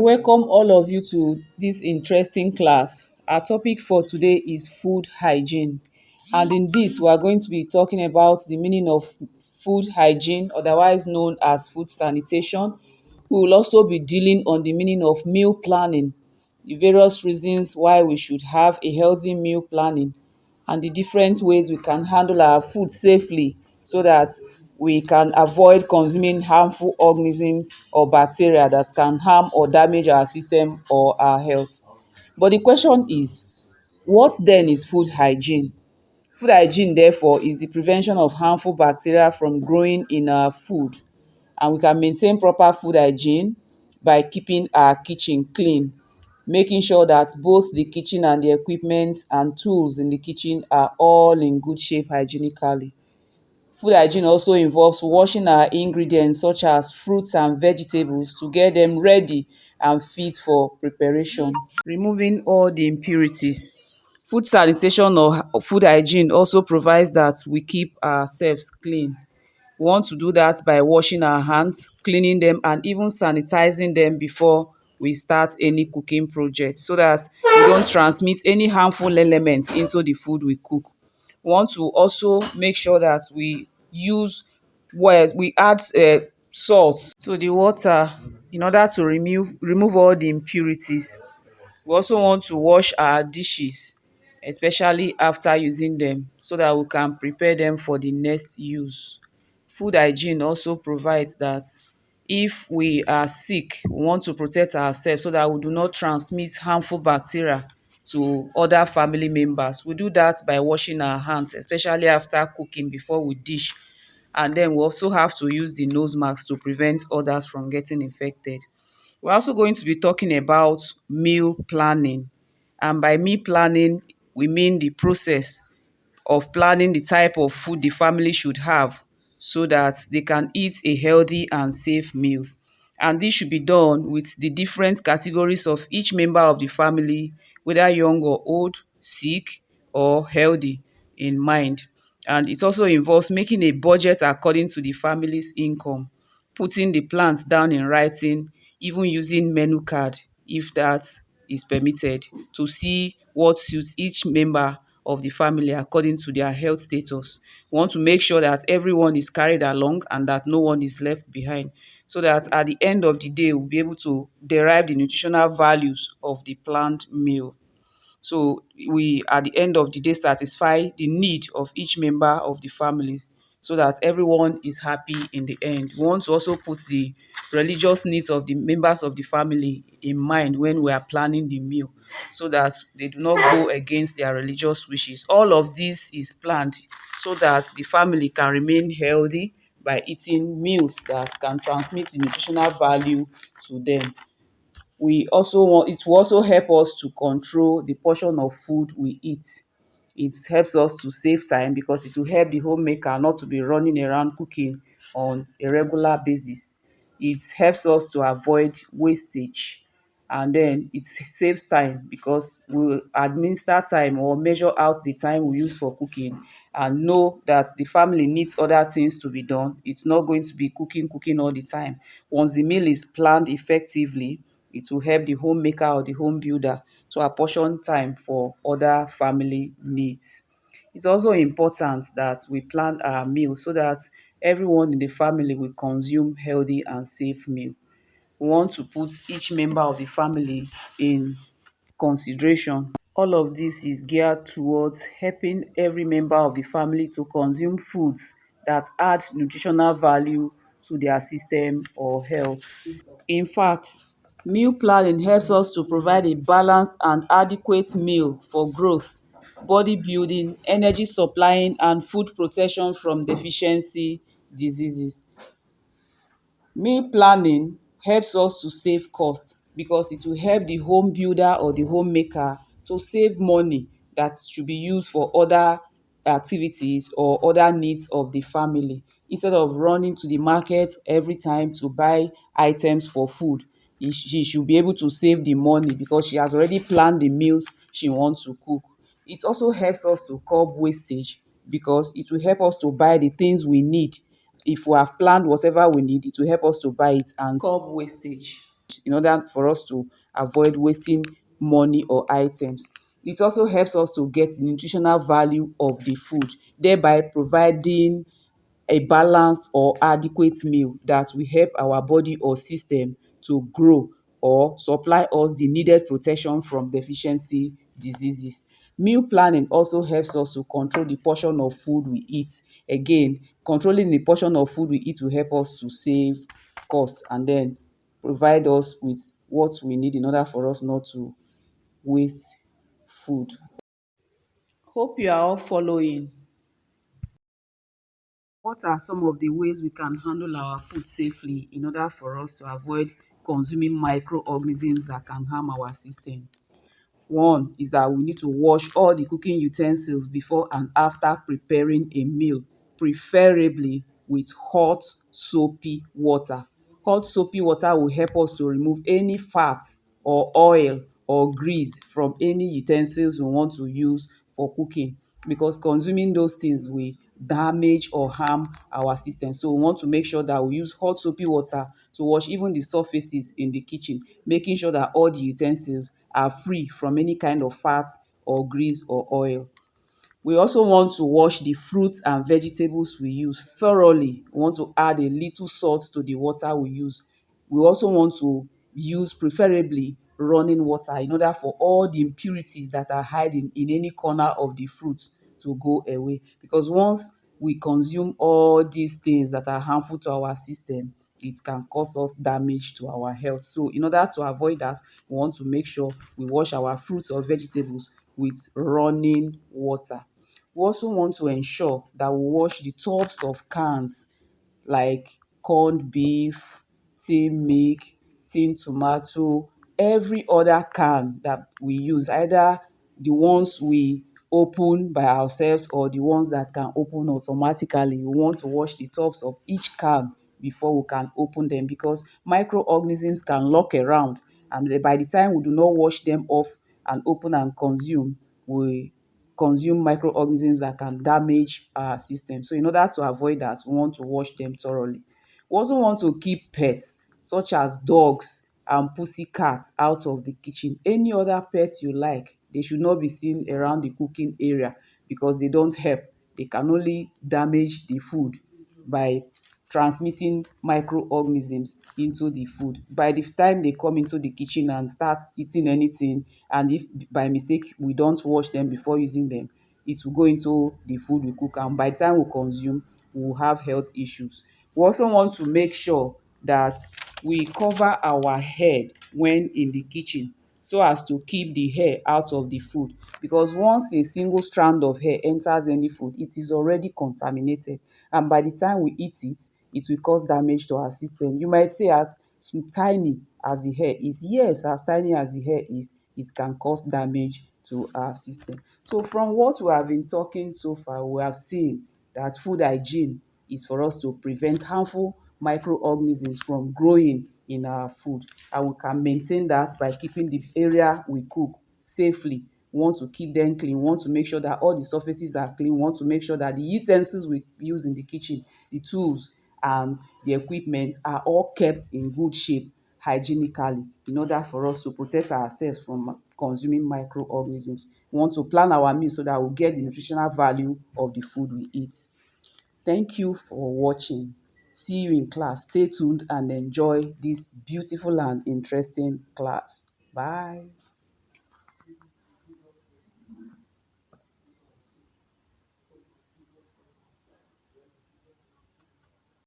welcome all of you to this interesting class. Our topic for today is food hygiene. And in this, we are going to be talking about the meaning of food hygiene, otherwise known as food sanitation. We will also be dealing on the meaning of meal planning, the various reasons why we should have a healthy meal planning, and the different ways we can handle our food safely so that we can avoid consuming harmful organisms or bacteria that can harm or damage our system or our health. But the question is, what then is food hygiene? Food hygiene, therefore, is the prevention of harmful bacteria from growing in our food, and we can maintain proper food hygiene by keeping our kitchen clean, making sure that both the kitchen and the equipment and tools in the kitchen are all in good shape hygienically. Food hygiene also involves washing our ingredients such as fruits and vegetables to get them ready and fit for preparation, removing all the impurities. Food sanitation or food hygiene also provides that we keep ourselves clean. We want to do that by washing our hands, cleaning them, and even sanitizing them before we start any cooking project so that we don't transmit any harmful elements into the food we cook. We want to also make sure that we use we add salt to the water in order to remove all the impurities. We also want to wash our dishes, especially after using them, so that we can prepare them for the next use. Food hygiene also provides that if we are sick, we want to protect ourselves so that we do not transmit harmful bacteria to other family members. We do that by washing our hands, especially after cooking, before we dish. And then we also have to use the nose mask to prevent others from getting infected. We're also going to be talking about meal planning. And by meal planning, we mean the process of planning the type of food the family should have so that they can eat a healthy and safe meals. And this should be done with the different categories of each member of the family, whether young or old, sick or healthy, in mind. And it also involves making a budget according to the family's income, putting the plans down in writing, even using menu card if that is permitted, to see what suits each member of the family according to their health status. We want to make sure that everyone is carried along and that no one is left behind, so that at the end of the day, we'll be able to derive the nutritional values of the planned meal. So we, at the end of the day, satisfy the need of each member of the family so that everyone is happy in the end. We want to also put the religious needs of the members of the family in mind when we are planning the meal so that they do not go against their religious wishes. All of this is planned so that the family can remain healthy by eating meals that can transmit the nutritional value to them. It will also help us to control the portion of food we eat. It helps us to save time because it will help the homemaker not to be running around cooking on a regular basis. It helps us to avoid wastage, and then it saves time because we administer time or measure out the time we use for cooking and know that the family needs other things to be done. It's not going to be cooking all the time. Once the meal is planned effectively, it will help the homemaker or the home builder to apportion time for other family needs. It's also important that we plan our meal so that everyone in the family will consume healthy and safe meal. We want to put each member of the family in consideration. All of this is geared towards helping every member of the family to consume foods that add nutritional value to their system or health. In fact, meal planning helps us to provide a balanced and adequate meal for growth, body building, energy supplying, and food protection from deficiency diseases. Meal planning helps us to save cost because it will help the home builder or the homemaker to save money that should be used for other activities or other needs of the family. Instead of running to the market every time to buy items for food, she should be able to save the money because she has already planned the meals she wants to cook. It also helps us to curb wastage because it will help us to buy the things we need. If we have planned whatever we need, it will help us to buy it and curb wastage. in order for us to avoid wasting money or items. It also helps us to get the nutritional value of the food, thereby providing a balanced or adequate meal that will help our body or system to grow or supply us the needed protection from deficiency diseases. Meal planning also helps us to control the portion of food we eat. Again, controlling the portion of food we eat will help us to save cost and then provide us with what we need in order for us not to waste food. Hope you are all following. What are some of the ways we can handle our food safely in order for us to avoid consuming microorganisms that can harm our system? One is that we need to wash all the cooking utensils before and after preparing a meal, preferably with hot soapy water. Hot soapy water will help us to remove any fat or oil or grease from any utensils we want to use for cooking, because consuming those things will damage or harm our system. So we want to make sure that we use hot soapy water to wash even the surfaces in the kitchen, making sure that all the utensils are free from any kind of fat or grease or oil. We also want to wash the fruits and vegetables we use thoroughly. We want to add a little salt to the water we use. We also want to use preferably running water in order for all the impurities that are hiding in any corner of the fruit to go away. Because once we consume all these things that are harmful to our system, it can cause us damage to our health. So in order to avoid that, we want to make sure we wash our fruits or vegetables with running water. We also want to ensure that we wash the tops of cans like corned beef, tin milk, tin tomato, every other can that we use, either the ones we open by ourselves or the ones that can open automatically. We want to wash the tops of each can before we can open them, because microorganisms can lurk around, and by the time we do not wash them off and open and consume, we consume microorganisms that can damage our system. So in order to avoid that, we want to wash them thoroughly. We also want to keep pets such as dogs and pussycats out of the kitchen. Any other pets you like, they should not be seen around the cooking area because they don't help. They can only damage the food by transmitting microorganisms into the food. By the time they come into the kitchen and start eating anything, and if by mistake we don't wash them before using them, it will go into the food we cook, and by the time we consume, we will have health issues. We also want to make sure that we cover our head when in the kitchen, so as to keep the hair out of the food, because once a single strand of hair enters any food, it is already contaminated, and by the time we eat it, it will cause damage to our system. You might say, as tiny as the hair is, yes, as tiny as the hair is, it can cause damage to our system. So from what we have been talking so far, we have seen that food hygiene is for us to prevent harmful microorganisms from growing in our food, and we can maintain that by keeping the area we cook safely. We want to keep them clean. We want to make sure that all the surfaces are clean. We want to make sure that the utensils we use in the kitchen, the tools and the equipment, are all kept in good shape hygienically, in order for us to protect ourselves from consuming microorganisms. We want to plan our meal so that we get the nutritional value of the food we eat. Thank you for watching. See you in class. Stay tuned and enjoy this beautiful and interesting class. Bye.